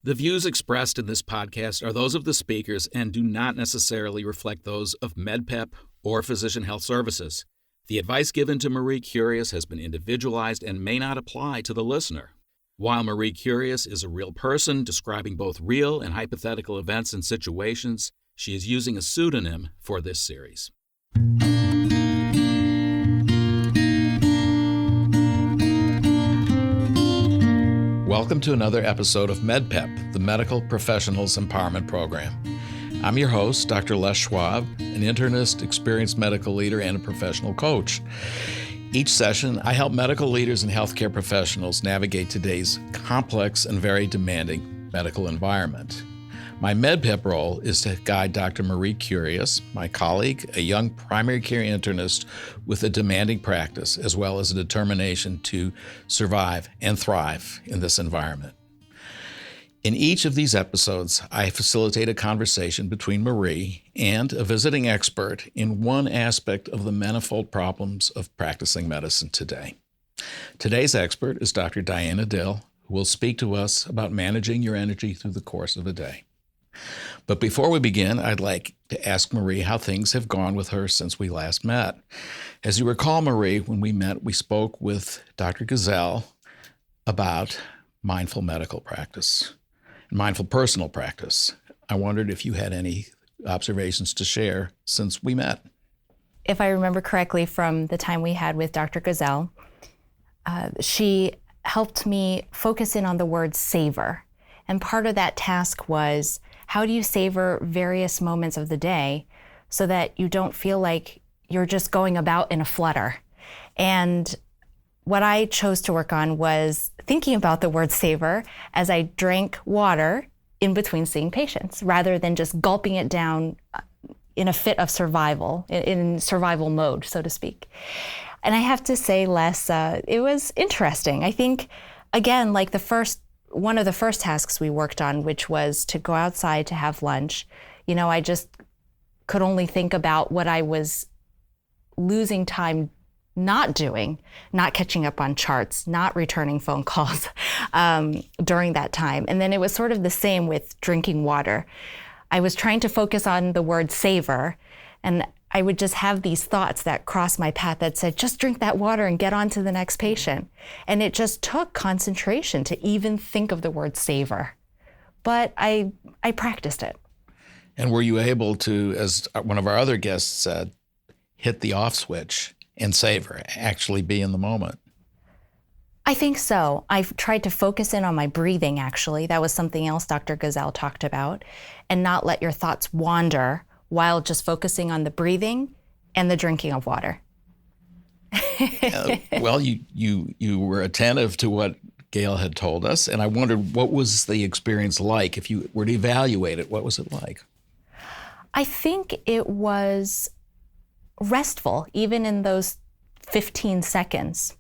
The views expressed in this podcast are those of the speakers and do not necessarily reflect those of MedPep or Physician Health Services. The advice given to Marie Curious has been individualized and may not apply to the listener. While Marie Curious is a real person describing both real and hypothetical events and situations, she is using a pseudonym for this series. Welcome to another episode of MedPep, the Medical Professionals Empowerment Program. I'm your host, Dr. Les Schwab, an internist, experienced medical leader, and a professional coach. Each session, I help medical leaders and healthcare professionals navigate today's complex and very demanding medical environment. My MedPep role is to guide Dr. Marie Curious, my colleague, a young primary care internist with a demanding practice, as well as a determination to survive and thrive in this environment. In each of these episodes, I facilitate a conversation between Marie and a visiting expert in one aspect of the manifold problems of practicing medicine today. Today's expert is Dr. Diana Dill, who will speak to us about managing your energy through the course of a day. But before we begin, I'd like to ask Marie how things have gone with her since we last met. As you recall, Marie, when we met, we spoke with Dr. Gazelle about mindful medical practice, mindful personal practice. I wondered if you had any observations to share since we met. If I remember correctly from the time we had with Dr. Gazelle, she helped me focus in on the word savor. And part of that task was, how do you savor various moments of the day so that you don't feel like you're just going about in a flutter? And what I chose to work on was thinking about the word savor as I drank water in between seeing patients, rather than just gulping it down in a fit of survival, in survival mode, so to speak. And I have to say, Les, it was interesting. I think, again, like one of the first tasks we worked on, which was to go outside to have lunch, I just could only think about what I was losing time not doing, not catching up on charts, not returning phone calls during that time. And then it was sort of the same with drinking water. I was trying to focus on the word savor, and I would just have these thoughts that crossed my path that said, just drink that water and get on to the next patient. And it just took concentration to even think of the word savor. But I practiced it. And were you able to, as one of our other guests said, hit the off switch and savor, actually be in the moment? I think so. I've tried to focus in on my breathing, actually. That was something else Dr. Gazelle talked about. And not let your thoughts wander while just focusing on the breathing and the drinking of water. Well, you were attentive to what Gail had told us, and I wondered, what was the experience like? If you were to evaluate it, what was it like? I think it was restful, even in those 15 seconds,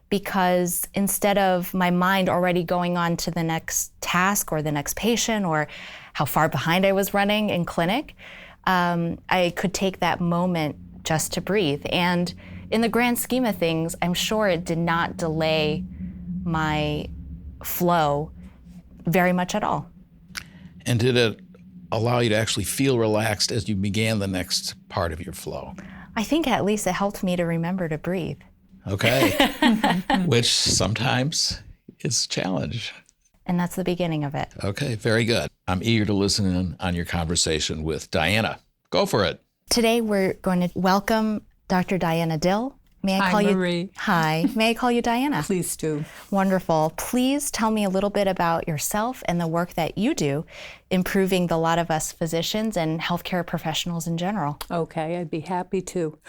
because instead of my mind already going on to the next task or the next patient or how far behind I was running in clinic, I could take that moment just to breathe. And in the grand scheme of things, I'm sure it did not delay my flow very much at all. And did it allow you to actually feel relaxed as you began the next part of your flow? I think at least it helped me to remember to breathe. Okay, which sometimes is a challenge. And that's the beginning of it. Okay, very good. I'm eager to listen in on your conversation with Diana. Go for it. Today we're going to welcome Dr. Diana Dill. May I call you? Marie. Hi. May I call you Diana? Please do. Wonderful. Please tell me a little bit about yourself and the work that you do, improving the lot of us physicians and healthcare professionals in general. Okay, I'd be happy to.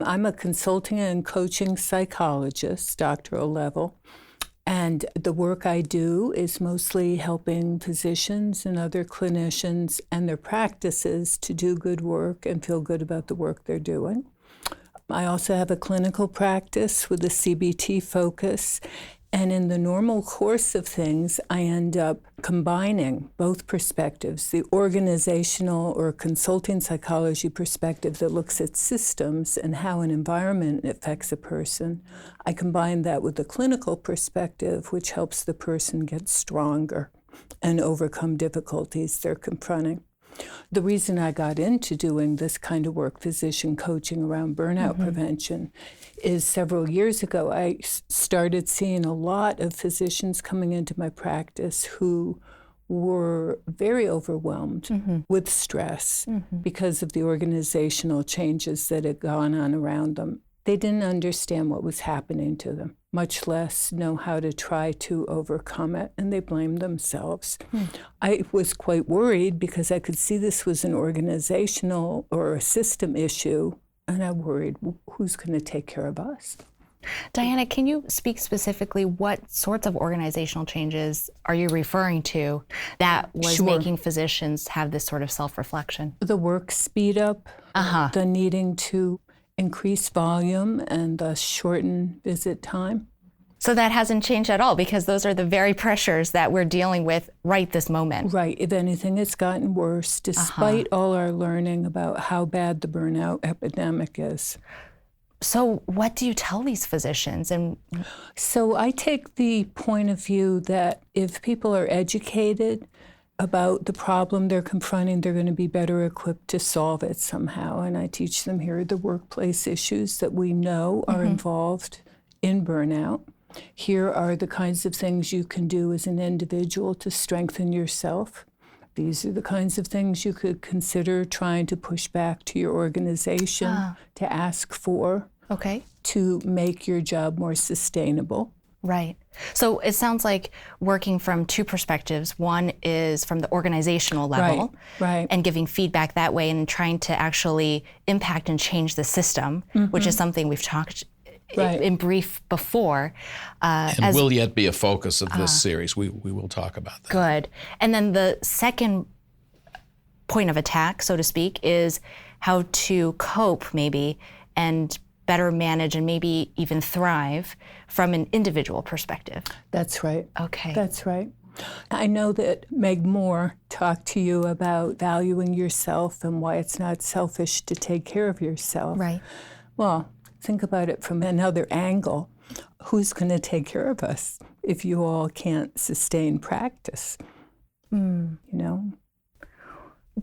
I'm a consulting and coaching psychologist, doctoral level. And the work I do is mostly helping physicians and other clinicians and their practices to do good work and feel good about the work they're doing. I also have a clinical practice with a CBT focus, and in the normal course of things, I end up combining both perspectives, the organizational or consulting psychology perspective that looks at systems and how an environment affects a person. I combine that with the clinical perspective, which helps the person get stronger. and overcome difficulties they're confronting. The reason I got into doing this kind of work, physician coaching around burnout prevention, is several years ago I started seeing a lot of physicians coming into my practice who were very overwhelmed with stress because of the organizational changes that had gone on around them. They didn't understand what was happening to them, much less know how to try to overcome it, and they blamed themselves. I was quite worried because I could see this was an organizational or a system issue, and I worried, who's going to take care of us? Diana, can you speak specifically what sorts of organizational changes are you referring to that was making physicians have this sort of self-reflection? The work speed up, the needing to increase volume and thus shorten visit time. So that hasn't changed at all because those are the very pressures that we're dealing with right this moment. Right. If anything, it's gotten worse despite all our learning about how bad the burnout epidemic is. So what do you tell these physicians? So I take the point of view that if people are educated about the problem they're confronting, they're going to be better equipped to solve it somehow. And I teach them, here are the workplace issues that we know are involved in burnout. Here are the kinds of things you can do as an individual to strengthen yourself. These are the kinds of things you could consider trying to push back to your organization to ask for to make your job more sustainable. Right. So it sounds like working from two perspectives. One is from the organizational level and giving feedback that way and trying to actually impact and change the system, which is something we've talked in brief before. And will yet be a focus of this series. We will talk about that. Good. And then the second point of attack, so to speak, is how to cope maybe and better manage and maybe even thrive from an individual perspective. That's right. Okay. That's right. I know that Meg Moore talked to you about valuing yourself and why it's not selfish to take care of yourself. Right. Well, think about it from another angle. Who's going to take care of us if you all can't sustain practice? You know?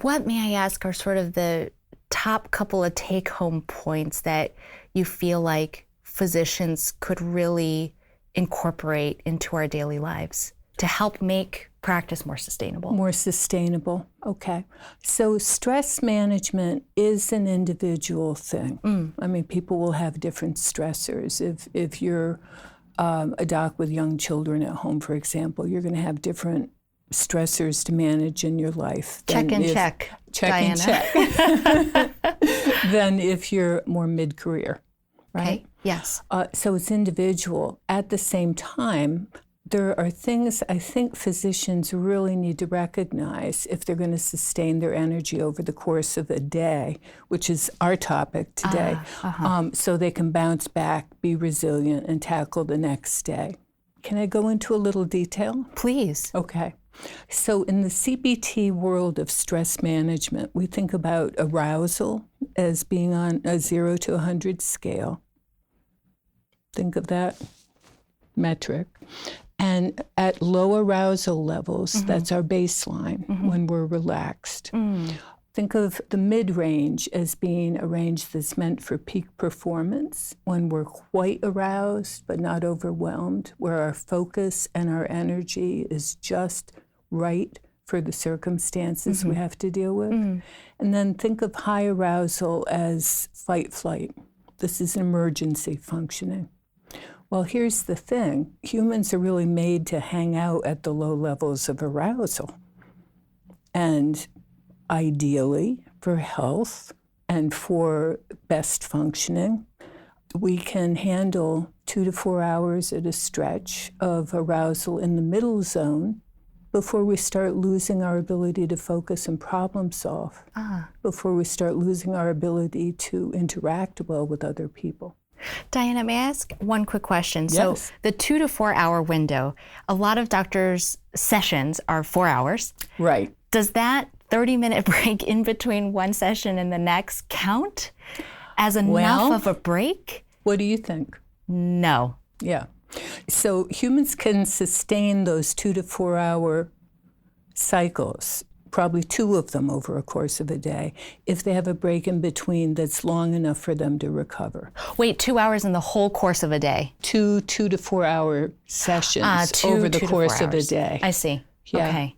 What, may I ask, are sort of the top couple of take-home points that you feel like physicians could really incorporate into our daily lives to help make practice more sustainable? More sustainable, okay. So stress management is an individual thing. I mean, people will have different stressors. If you're a doc with young children at home, for example, you're going to have different stressors to manage in your life. Check and check, Diana. Than if you're more mid-career, right? Okay. Yes. So it's individual. At the same time, there are things I think physicians really need to recognize if they're going to sustain their energy over the course of a day, which is our topic today, so they can bounce back, be resilient, and tackle the next day. Can I go into a little detail? Please. Okay. So in the CBT world of stress management, we think about arousal as being on a 0 to 100 scale. Think of that metric. And at low arousal levels, that's our baseline when we're relaxed. Think of the mid-range as being a range that's meant for peak performance, when we're quite aroused but not overwhelmed, where our focus and our energy is just right for the circumstances we have to deal with. And then think of high arousal as fight-flight. This is emergency functioning. Well, here's the thing. Humans are really made to hang out at the low levels of arousal. And ideally, for health and for best functioning, we can handle 2 to 4 hours at a stretch of arousal in the middle zone before we start losing our ability to focus and problem solve, before we start losing our ability to interact well with other people. Diana, may I ask one quick question? Yes. So the 2 to 4 hour window, a lot of doctors' sessions are 4 hours. Right. Does that 30-minute break in between one session and the next count as enough of a break? What do you think? No. Yeah. So humans can sustain those 2 to 4 hour cycles, probably 2 of them over a course of a day, if they have a break in between that's long enough for them to recover. Wait, 2 hours in the whole course of a day? 2 to 4 hour sessions over the course of a day. I see. Yeah. Okay.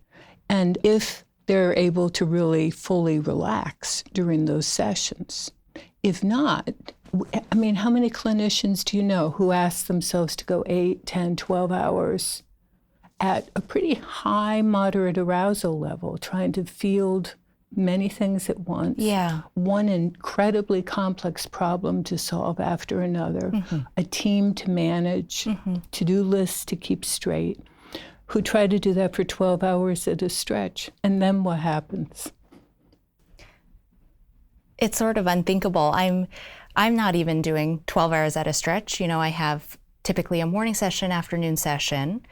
And if they're able to really fully relax during those sessions. If not, I mean, how many clinicians do you know who ask themselves to go 8, 10, 12 hours at a pretty high, moderate arousal level, trying to field many things at once? Yeah. One incredibly complex problem to solve after another, a team to manage, to-do lists to keep straight, who try to do that for 12 hours at a stretch. And then what happens? It's sort of unthinkable. I'm not even doing 12 hours at a stretch. You know, I have typically a morning session, afternoon session.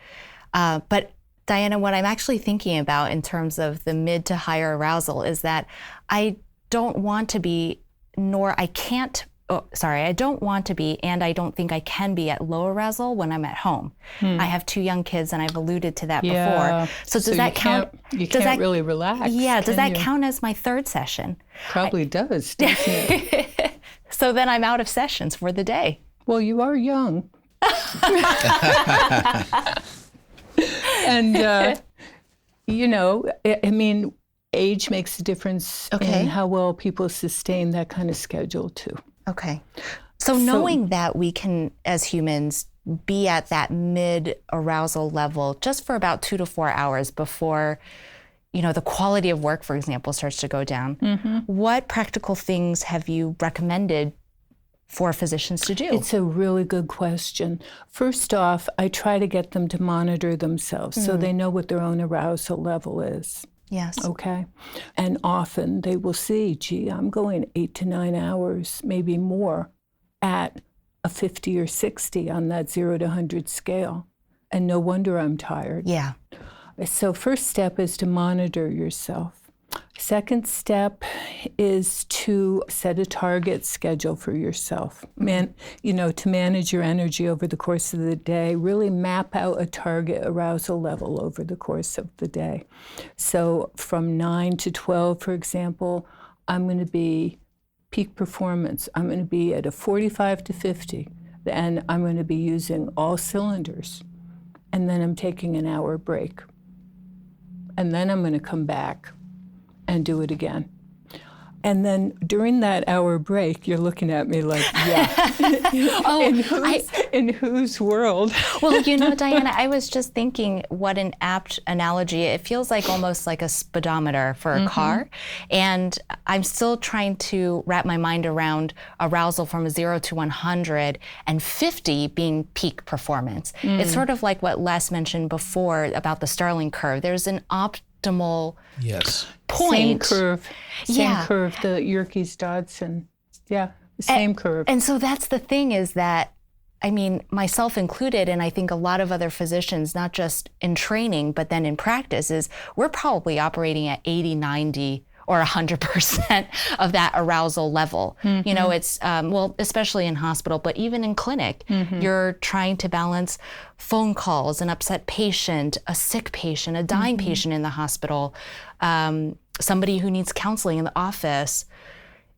But Diana, what I'm actually thinking about in terms of the mid to higher arousal is that I don't want to be, I don't want to be, and I don't think I can be at low arousal when I'm at home. I have 2 young kids, and I've alluded to that before. So does that count? You can't really relax. Yeah, does that count as my third session? Probably does, doesn't it? So then I'm out of sessions for the day. Well, you are young. And, you know, I mean, age makes a difference in how well people sustain that kind of schedule, too. Okay. So knowing that we can, as humans, be at that mid-arousal level just for about 2 to 4 hours before, you know, the quality of work, for example, starts to go down, what practical things have you recommended for physicians to do? It's a really good question. First off, I try to get them to monitor themselves so they know what their own arousal level is. Yes. Okay. And often they will see, gee, I'm going 8 to 9 hours, maybe more, at a 50 or 60 on that 0 to 100 scale. And no wonder I'm tired. Yeah. So first step is to monitor yourself. Second step is to set a target schedule for yourself. To manage your energy over the course of the day, really map out a target arousal level over the course of the day. So from 9 to 12, for example, I'm going to be peak performance. I'm going to be at a 45 to 50, and I'm going to be using all cylinders. And then I'm taking an hour break. And then I'm going to come back and do it again. And then during that hour break, you're looking at me like, in whose world? Well, you know, Diana, I was just thinking what an apt analogy. It feels like almost like a speedometer for a car. And I'm still trying to wrap my mind around arousal from 0 to 100 and 50 being peak performance. It's sort of like what Les mentioned before about the Starling curve. There's an optimal point. Same curve, the Yerkes-Dodson. Yeah, same curve. And so that's the thing is that, I mean, myself included, and I think a lot of other physicians, not just in training, but then in practice, is we're probably operating at 80, 90, or 100% of that arousal level. You know, it's, especially in hospital, but even in clinic, you're trying to balance phone calls, an upset patient, a sick patient, a dying patient in the hospital, somebody who needs counseling in the office.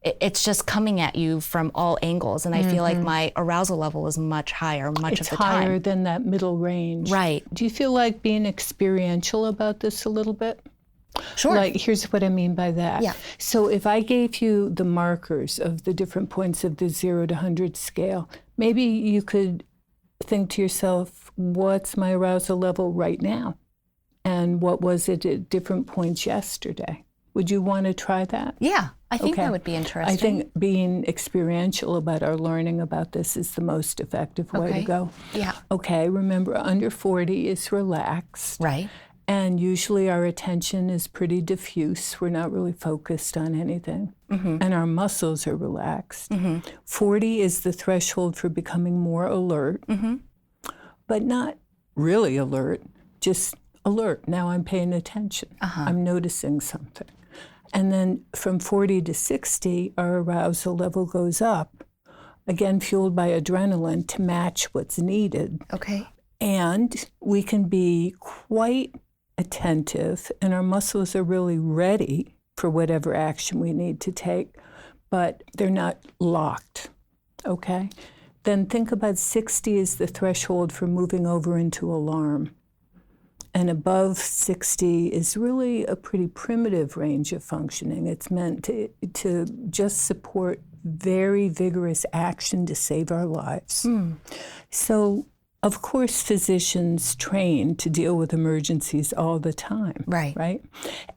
It's just coming at you from all angles. And I feel like my arousal level is much higher, much of the time. It's higher than that middle range. Right. Do you feel like being experiential about this a little bit? Sure. Like, here's what I mean by that. Yeah. So if I gave you the markers of the different points of the 0 to 100 scale, maybe you could think to yourself, what's my arousal level right now? And what was it at different points yesterday? Would you want to try that? Yeah, I think that would be interesting. I think being experiential about our learning about this is the most effective way to go. Yeah. Okay, remember, under 40 is relaxed. Right. And usually our attention is pretty diffuse. We're not really focused on anything. And our muscles are relaxed. 40 is the threshold for becoming more alert, but not really alert, just alert. Now I'm paying attention. I'm noticing something. And then from 40 to 60, our arousal level goes up, again fueled by adrenaline to match what's needed. Okay. And we can be quite attentive and our muscles are really ready for whatever action we need to take, but they're not locked, okay? Then think about 60 as the threshold for moving over into alarm. And above 60 is really a pretty primitive range of functioning. It's meant to just support very vigorous action to save our lives. So, of course, physicians train to deal with emergencies all the time, right?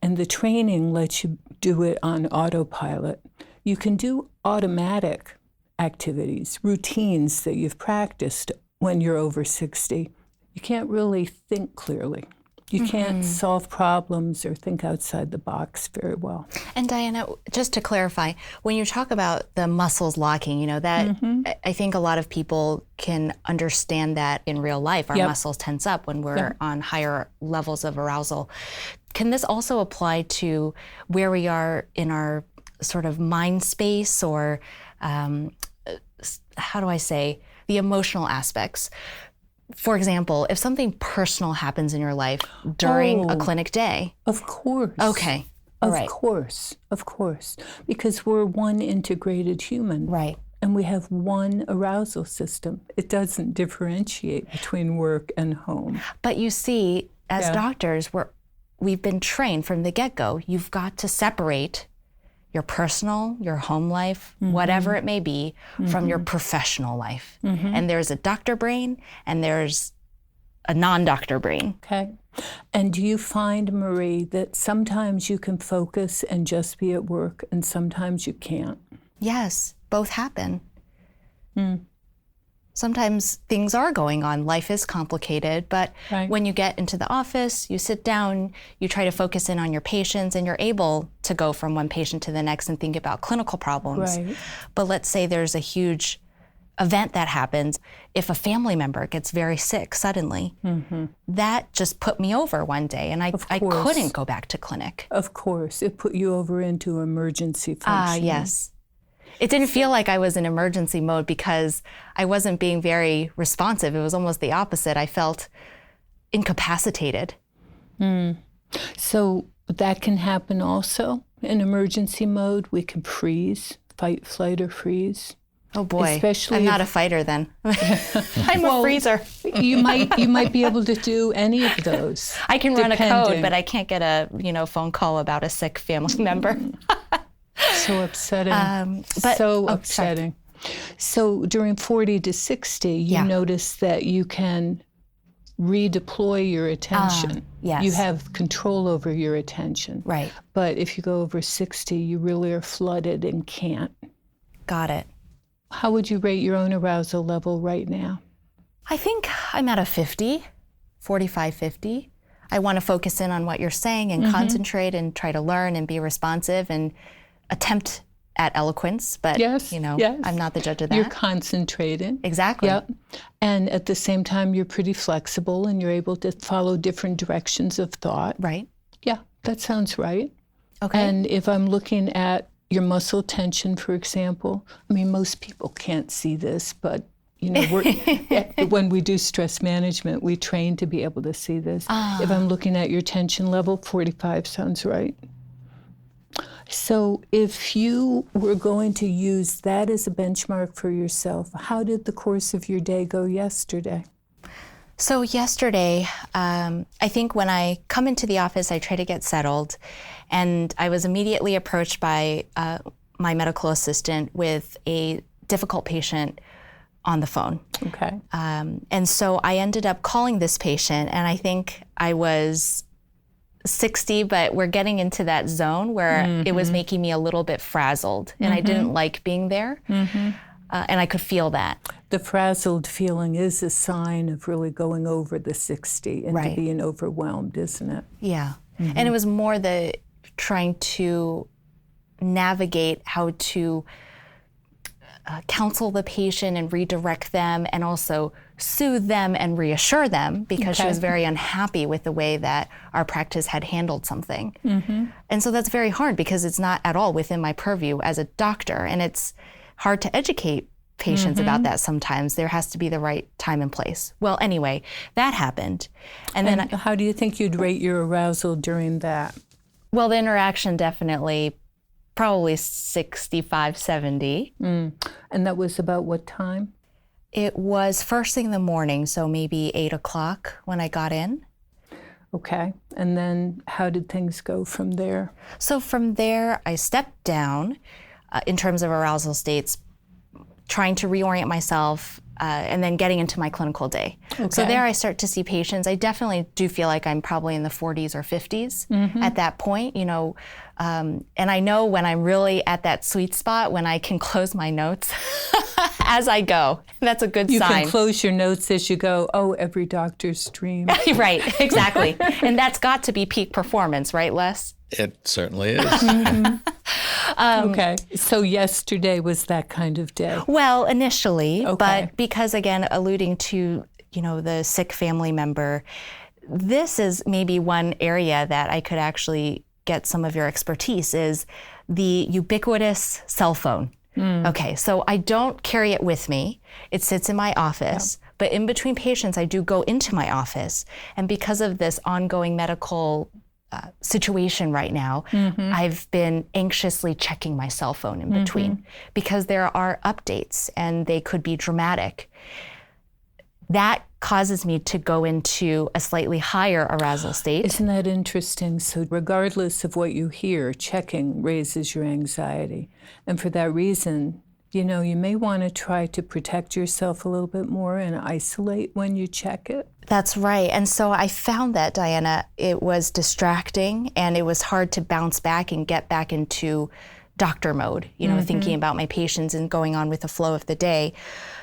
And the training lets you do it on autopilot. You can do automatic activities, routines that you've practiced when you're over 60. You can't really think clearly. You can't solve problems or think outside the box very well. And Diana, just to clarify, when you talk about the muscles locking, you know, that I think a lot of people can understand that in real life. Our muscles tense up when we're on higher levels of arousal. Can this also apply to where we are in our sort of mind space or, how do I say, the emotional aspects? For example, if something personal happens in your life during a clinic day. Of course. Okay. Of course. Because we're one integrated human. Right. And we have one arousal system. It doesn't differentiate between work and home. But you see, as doctors, we've been trained from the get-go. You've got to separate your personal, your home life, whatever it may be, from your professional life. And there's a doctor brain and there's a non-doctor brain. Okay. And do you find, Marie, that sometimes you can focus and just be at work and sometimes you can't? Yes, both happen. Sometimes things are going on. Life is complicated, but when you get into the office, you sit down, you try to focus in on your patients, and you're able to go from one patient to the next and think about clinical problems. But let's say there's a huge event that happens. If a family member gets very sick suddenly, that just put me over one day, and I couldn't go back to clinic. Of course. It put you over into emergency functioning. Yes. It didn't feel like I was in emergency mode because I wasn't being very responsive. It was almost the opposite. I felt incapacitated. So that can happen also. In emergency mode, we can freeze, fight, flight, or freeze. Oh boy, especially I'm not a fighter then. I'm a freezer. you might be able to do any of those. I can run a code, but I can't get a phone call about a sick family member. So upsetting. Upsetting. So during 40 to 60, you notice that you can redeploy your attention. Yes. You have control over your attention. Right. But if you go over 60, you really are flooded and can't. Got it. How would you rate your own arousal level right now? I think I'm at a 50, 45, 50. I want to focus in on what you're saying and concentrate and try to learn and be responsive and attempt at eloquence, but I'm not the judge of that. You're concentrated. Exactly. Yep. And at the same time, you're pretty flexible and you're able to follow different directions of thought. Right. Yeah, that sounds right. Okay. And if I'm looking at your muscle tension, for example, I mean, most people can't see this, but when we do stress management, we train to be able to see this. If I'm looking at your tension level, 45 sounds right. So if you were going to use that as a benchmark for yourself, how did the course of your day go yesterday? So yesterday, I think when I come into the office, I try to get settled, and I was immediately approached by my medical assistant with a difficult patient on the phone. Okay. And so I ended up calling this patient, and I think I was 60, but we're getting into that zone where it was making me a little bit frazzled, and I didn't like being there, and I could feel that. The frazzled feeling is a sign of really going over the 60 and being overwhelmed, isn't it? Yeah. And it was more the trying to navigate how to counsel the patient and redirect them, and also soothe them and reassure them, because she was very unhappy with the way that our practice had handled something. And so that's very hard because it's not at all within my purview as a doctor, and it's hard to educate patients about that sometimes. There has to be the right time and place. Well, anyway, that happened. And then how do you think you'd rate your arousal during that? Well, the interaction definitely probably 65, 70. And that was about what time? It was first thing in the morning, so maybe 8 o'clock when I got in. Okay. And then how did things go from there? So from there, I stepped down in terms of arousal states, trying to reorient myself and then getting into my clinical day. Okay. So there I start to see patients. I definitely do feel like I'm probably in the 40s or 50s at that point, you know, and I know when I'm really at that sweet spot when I can close my notes as I go. That's a good sign. You can close your notes as you go. Oh, every doctor's dream. Right, exactly. And that's got to be peak performance, right, Les? It certainly is. Okay, so yesterday was that kind of day? Well, initially, but because, again, alluding to, you know, the sick family member, this is maybe one area that I could actually get some of your expertise is the ubiquitous cell phone. Okay, so I don't carry it with me. It sits in my office, but in between patients, I do go into my office. And because of this ongoing medical situation right now, I've been anxiously checking my cell phone in between because there are updates and they could be dramatic. That causes me to go into a slightly higher arousal state. Isn't that interesting? So regardless of what you hear, checking raises your anxiety. And for that reason, you know, you may want to try to protect yourself a little bit more and isolate when you check it. That's right. And so I found that, Diana, it was distracting and it was hard to bounce back and get back into doctor mode, you know, thinking about my patients and going on with the flow of the day.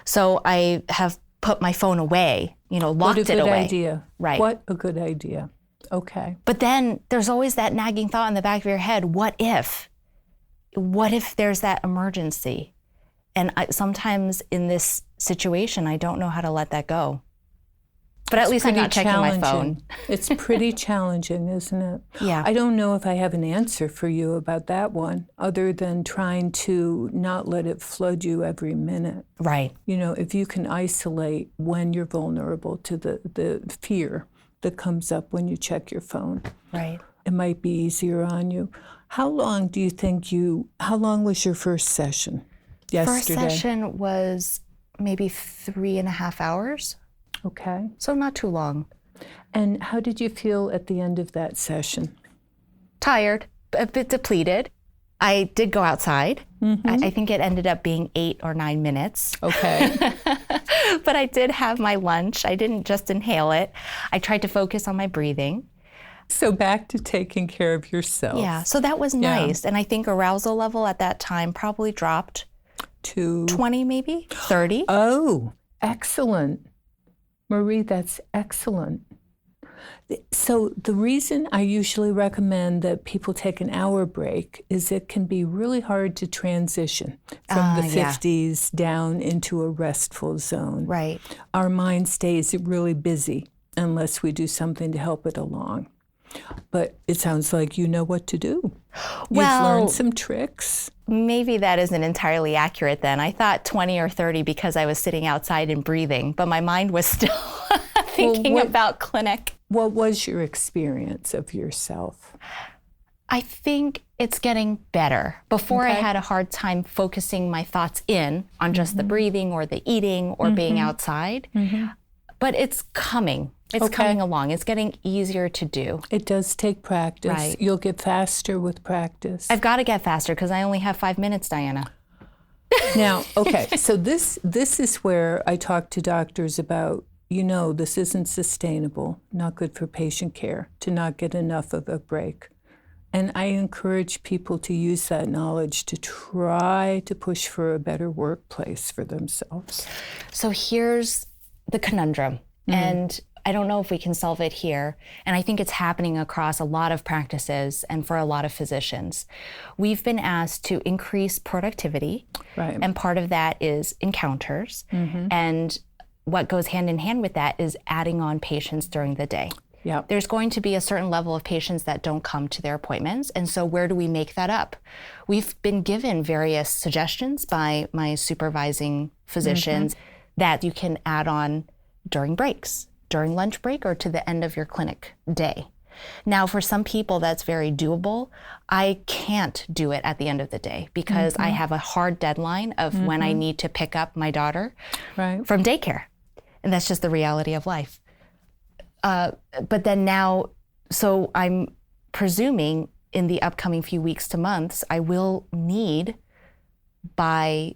So I have put my phone away, you know, locked it away. What a good idea. Right. What a good idea. Okay. But then there's always that nagging thought in the back of your head, what if? What if there's that emergency? And sometimes in this situation, I don't know how to let that go. But at least I'm not checking my phone. It's pretty challenging, isn't it? Yeah. I don't know if I have an answer for you about that one, other than trying to not let it flood you every minute. Right. You know, if you can isolate when you're vulnerable to the fear that comes up when you check your phone. Right. It might be easier on you. How long was your first session yesterday? First session was maybe 3.5 hours. Okay. So not too long. And how did you feel at the end of that session? Tired, a bit depleted. I did go outside. I think it ended up being 8 or 9 minutes. Okay. But I did have my lunch. I didn't just inhale it. I tried to focus on my breathing. So back to taking care of yourself. Yeah, so that was nice. And I think arousal level at that time probably dropped to 20 maybe, 30. Oh, excellent. Marie, that's excellent. So the reason I usually recommend that people take an hour break is it can be really hard to transition from the 50s down into a restful zone. Right. Our mind stays really busy unless we do something to help it along. But it sounds like you know what to do. You've learned some tricks. Maybe that isn't entirely accurate then. I thought 20 or 30 because I was sitting outside and breathing, but my mind was still thinking about clinic. What was your experience of yourself? I think it's getting better. Before I had a hard time focusing my thoughts in on just the breathing or the eating or being outside, but it's coming. It's coming along. It's getting easier to do. It does take practice. Right. You'll get faster with practice. I've got to get faster because I only have 5 minutes, Diana. Now, okay, so this is where I talk to doctors about, you know, this isn't sustainable, not good for patient care, to not get enough of a break. And I encourage people to use that knowledge to try to push for a better workplace for themselves. So here's the conundrum, and I don't know if we can solve it here, and I think it's happening across a lot of practices and for a lot of physicians. We've been asked to increase productivity, and part of that is encounters, and what goes hand in hand with that is adding on patients during the day. Yeah. There's going to be a certain level of patients that don't come to their appointments. And so where do we make that up? We've been given various suggestions by my supervising physicians that you can add on during breaks, during lunch break, or to the end of your clinic day. Now, for some people, that's very doable. I can't do it at the end of the day because I have a hard deadline of when I need to pick up my daughter from daycare. And that's just the reality of life. But then now, so I'm presuming in the upcoming few weeks to months, I will need by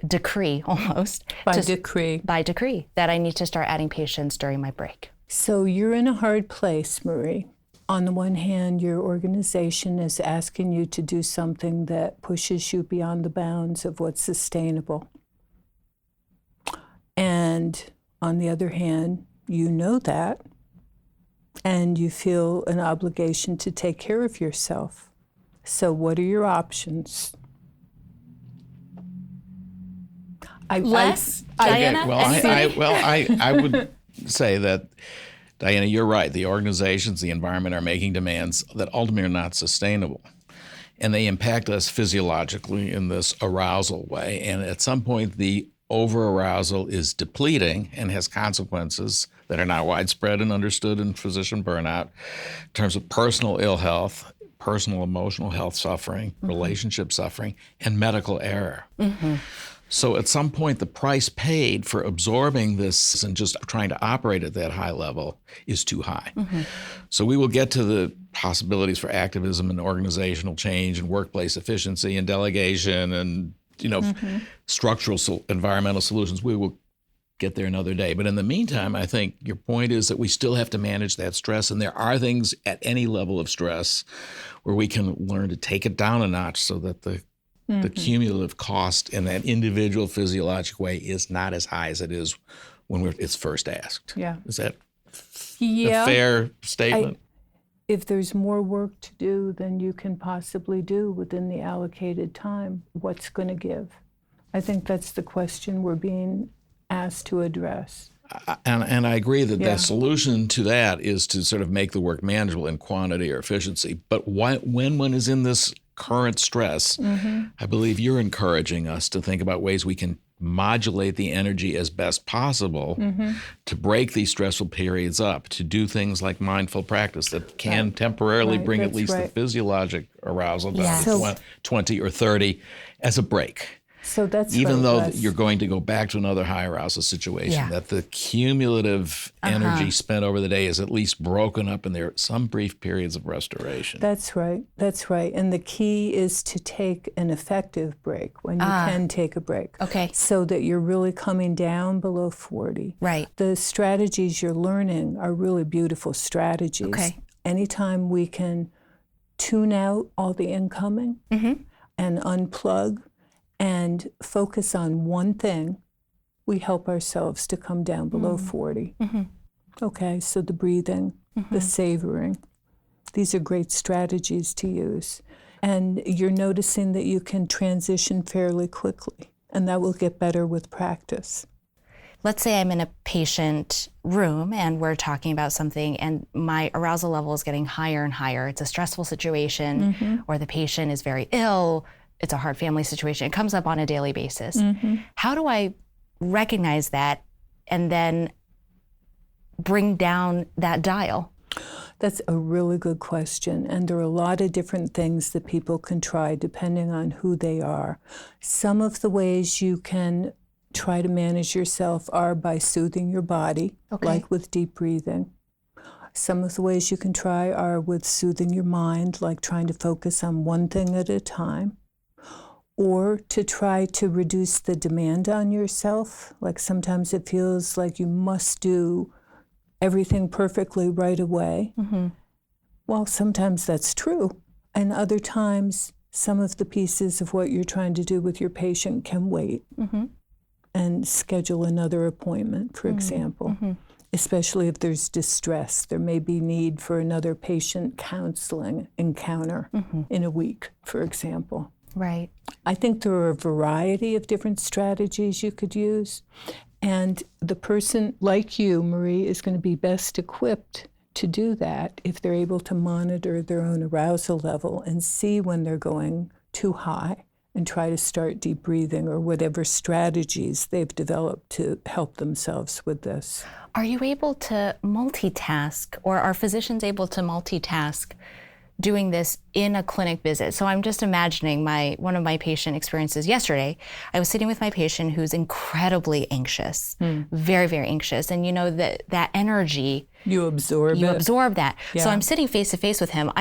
decree almost. By decree. By decree, that I need to start adding patients during my break. So you're in a hard place, Marie. On the one hand, your organization is asking you to do something that pushes you beyond the bounds of what's sustainable. And on the other hand, you know that, and you feel an obligation to take care of yourself. So what are your options? Diana? I would say that, Diana, you're right. The organizations, the environment are making demands that ultimately are not sustainable. And they impact us physiologically in this arousal way. And at some point, the over-arousal is depleting and has consequences that are now widespread and understood in physician burnout in terms of personal ill health, personal emotional health suffering, relationship suffering, and medical error. So at some point, the price paid for absorbing this and just trying to operate at that high level is too high. So we will get to the possibilities for activism and organizational change and workplace efficiency and delegation and structural environmental solutions. We will get there another day. But in the meantime, I think your point is that we still have to manage that stress. And there are things at any level of stress where we can learn to take it down a notch so that the cumulative cost in that individual physiologic way is not as high as it is when it's first asked. Yeah. Is that a fair statement? If there's more work to do than you can possibly do within the allocated time, what's going to give? I think that's the question we're being asked to address. And I agree that the solution to that is to sort of make the work manageable in quantity or efficiency. But when one is in this current stress, I believe you're encouraging us to think about ways we can modulate the energy as best possible to break these stressful periods up, to do things like mindful practice that can temporarily bring at least the physiologic arousal down to 20 or 30 as a break. So that's even though you're going to go back to another high arousal situation, that the cumulative energy spent over the day is at least broken up and there are some brief periods of restoration. That's right. That's right. And the key is to take an effective break when you can take a break. Okay. So that you're really coming down below 40. Right. The strategies you're learning are really beautiful strategies. Okay. Anytime we can tune out all the incoming and unplug and focus on one thing, we help ourselves to come down below 40. Okay, so the breathing, the savoring, these are great strategies to use. And you're noticing that you can transition fairly quickly, and that will get better with practice. Let's say I'm in a patient room and we're talking about something and my arousal level is getting higher and higher. It's a stressful situation or the patient is very ill. It's a hard family situation. It comes up on a daily basis. How do I recognize that and then bring down that dial? That's a really good question. And there are a lot of different things that people can try depending on who they are. Some of the ways you can try to manage yourself are by soothing your body, like with deep breathing. Some of the ways you can try are with soothing your mind, like trying to focus on one thing at a time. Or to try to reduce the demand on yourself. Like sometimes it feels like you must do everything perfectly right away. Well, sometimes that's true. And other times, some of the pieces of what you're trying to do with your patient can wait and schedule another appointment, for example. Especially if there's distress. There may be need for another patient counseling encounter in a week, for example. Right. I think there are a variety of different strategies you could use. And the person like you, Marie, is going to be best equipped to do that if they're able to monitor their own arousal level and see when they're going too high and try to start deep breathing or whatever strategies they've developed to help themselves with this. Are you able to multitask, or are physicians able to multitask doing this in a clinic visit? So I'm just imagining one of my patient experiences yesterday. I was sitting with my patient who's incredibly anxious, very, very anxious. And you know that energy, you absorb that. Yeah. So I'm sitting face to face with him.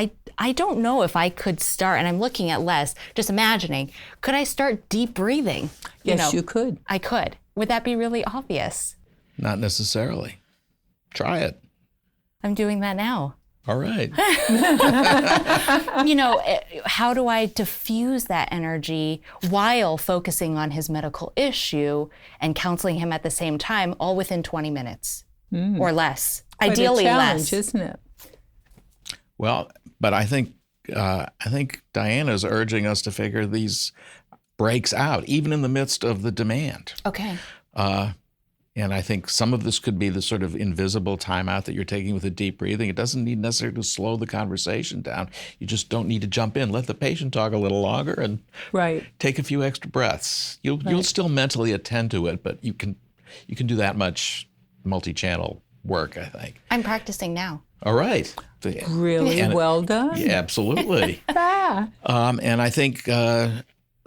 I don't know if I could start, and I'm looking at Les, just imagining, could I start deep breathing? Yes, you could. I could. Would that be really obvious? Not necessarily. Try it. I'm doing that now. All right. How do I diffuse that energy while focusing on his medical issue and counseling him at the same time, all within 20 minutes or less? Quite Ideally a challenge, less. Isn't it? Well, but I think Diana's urging us to figure these breaks out, even in the midst of the demand. Okay. And I think some of this could be the sort of invisible timeout that you're taking with the deep breathing. It doesn't need necessarily to slow the conversation down. You just don't need to jump in. Let the patient talk a little longer and take a few extra breaths. You'll still mentally attend to it, but you can do that much multi-channel work, I think. I'm practicing now. All right. Really well done. Yeah, absolutely. And I think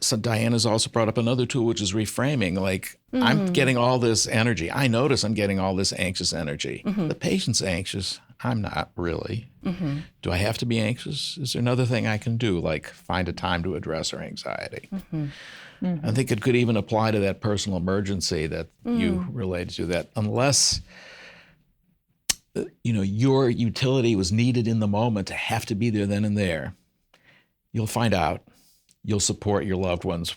so Diana's also brought up another tool, which is reframing. Like, I'm getting all this energy. I notice I'm getting all this anxious energy. The patient's anxious. I'm not really. Do I have to be anxious? Is there another thing I can do, like find a time to address her anxiety? I think it could even apply to that personal emergency that you related to, that unless your utility was needed in the moment to have to be there then and there, you'll find out. You'll support your loved ones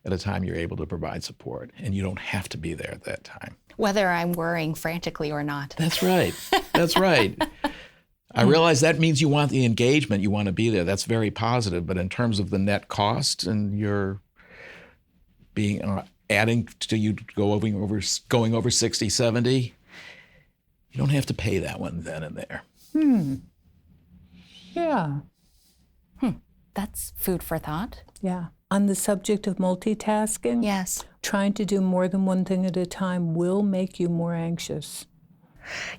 at a time you're able to provide support, and you don't have to be there at that time. Whether I'm worrying frantically or not. That's right. That's right. I realize that means you want the engagement, you want to be there. That's very positive, but in terms of the net cost and your being adding to you going over 60, 70, you don't have to pay that one then and there. Yeah. That's food for thought. Yeah. On the subject of multitasking, yes, trying to do more than one thing at a time will make you more anxious.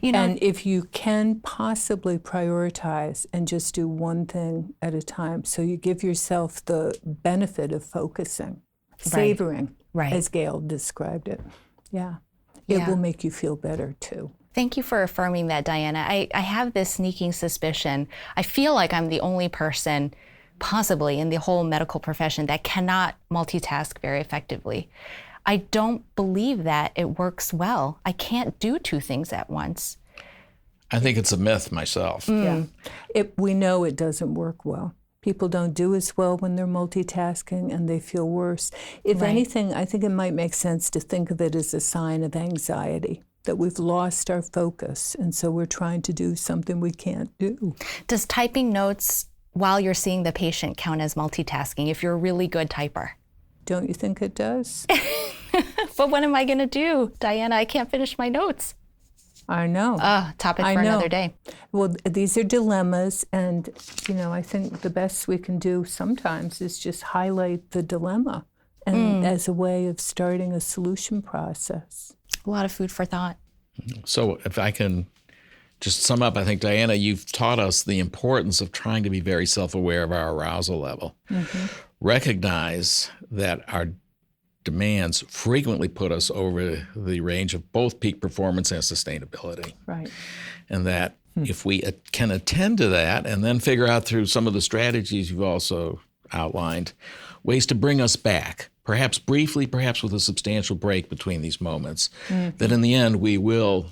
And if you can possibly prioritize and just do one thing at a time, so you give yourself the benefit of focusing, savoring, as Gail described it. Yeah. It will make you feel better too. Thank you for affirming that, Diana. I have this sneaking suspicion. I feel like I'm the only person possibly in the whole medical profession that cannot multitask very effectively. I don't believe that it works well. I can't do two things at once. I think it's a myth myself. Yeah. We know it doesn't work well. People don't do as well when they're multitasking and they feel worse. If anything, I think it might make sense to think of it as a sign of anxiety, that we've lost our focus, and so we're trying to do something we can't do. Does typing notes while you're seeing the patient count as multitasking if you're a really good typer? Don't you think it does? But what am I going to do, Diana? I can't finish my notes. I know. Topic for another day. Well, these are dilemmas, and I think the best we can do sometimes is just highlight the dilemma and as a way of starting a solution process. A lot of food for thought. So if I can just sum up, I think, Diana, you've taught us the importance of trying to be very self-aware of our arousal level. Recognize that our demands frequently put us over the range of both peak performance and sustainability. Right. And that if we can attend to that and then figure out through some of the strategies you've also outlined, ways to bring us back, perhaps briefly, perhaps with a substantial break between these moments, that in the end we will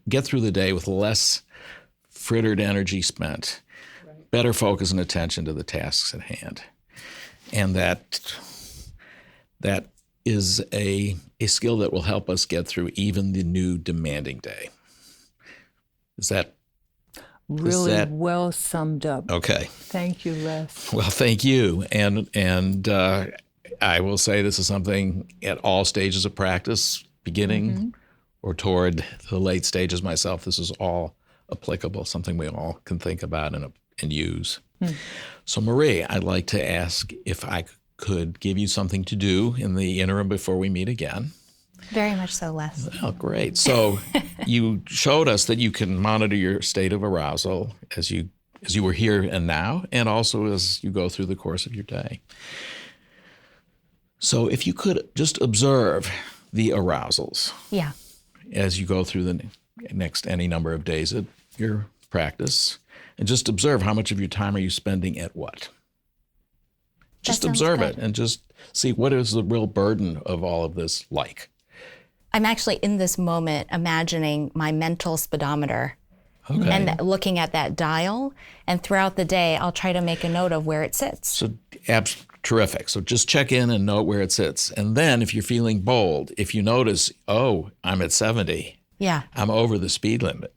get through the day with less frittered energy spent, better focus and attention to the tasks at hand. And that is a skill that will help us get through even the new demanding day. Is that really well summed up? Okay. Thank you, Les. Well, thank you. And I will say this is something at all stages of practice, beginning or toward the late stages myself, this is all applicable, something we all can think about and use. So Marie, I'd like to ask if I could give you something to do in the interim before we meet again. Very much so, Les. Oh, great. So you showed us that you can monitor your state of arousal as you were here and now, and also as you go through the course of your day. So if you could just observe the arousals as you go through the next any number of days of your practice, and just observe how much of your time are you spending at what. Just observe it and just see what is the real burden of all of this like. I'm actually in this moment imagining my mental speedometer and looking at that dial. And throughout the day, I'll try to make a note of where it sits. So terrific. So just check in and note where it sits. And then if you're feeling bold, if you notice, oh, I'm at 70. Yeah. I'm over the speed limit.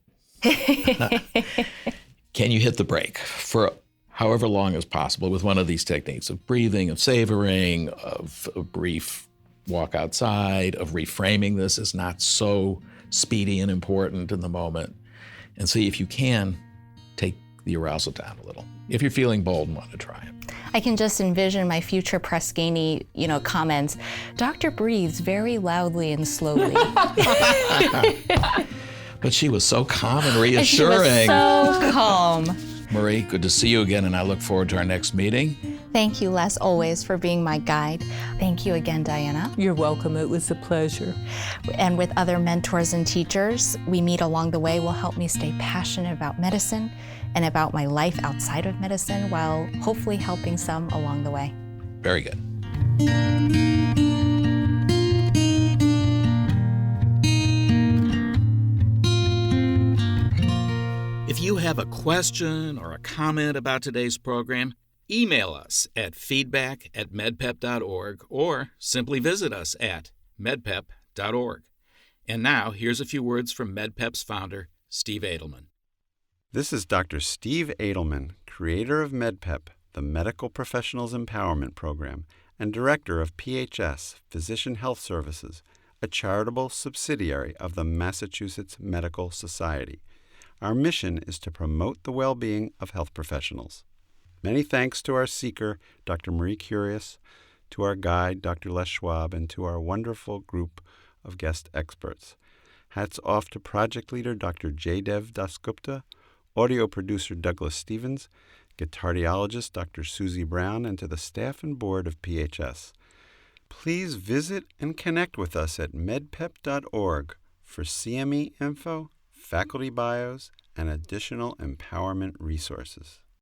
Can you hit the brake for however long as possible with one of these techniques of breathing, of savoring, of a brief walk outside, of reframing this as not so speedy and important in the moment, and see if you can take the arousal down a little, if you're feeling bold and want to try it. I can just envision my future Press-Ganey, comments. Doctor breathes very loudly and slowly. But she was so calm and reassuring. She was so calm. Marie, good to see you again, and I look forward to our next meeting. Thank you, Les, always for being my guide. Thank you again, Diana. You're welcome. It was a pleasure. And with other mentors and teachers we meet along the way will help me stay passionate about medicine and about my life outside of medicine while hopefully helping some along the way. Very good. If you have a question or a comment about today's program, email us at feedback@medpep.org or simply visit us at medpep.org. And now, here's a few words from MedPep's founder, Steve Edelman. This is Dr. Steve Edelman, creator of MedPep, the Medical Professionals Empowerment Program, and director of PHS, Physician Health Services, a charitable subsidiary of the Massachusetts Medical Society. Our mission is to promote the well-being of health professionals. Many thanks to our seeker, Dr. Marie Curious, to our guide, Dr. Les Schwab, and to our wonderful group of guest experts. Hats off to project leader Dr. Jaydev Dasgupta, audio producer Douglas Stevens, guitardiologist Dr. Susie Brown, and to the staff and board of PHS. Please visit and connect with us at medpep.org for CME info, faculty bios, and additional empowerment resources.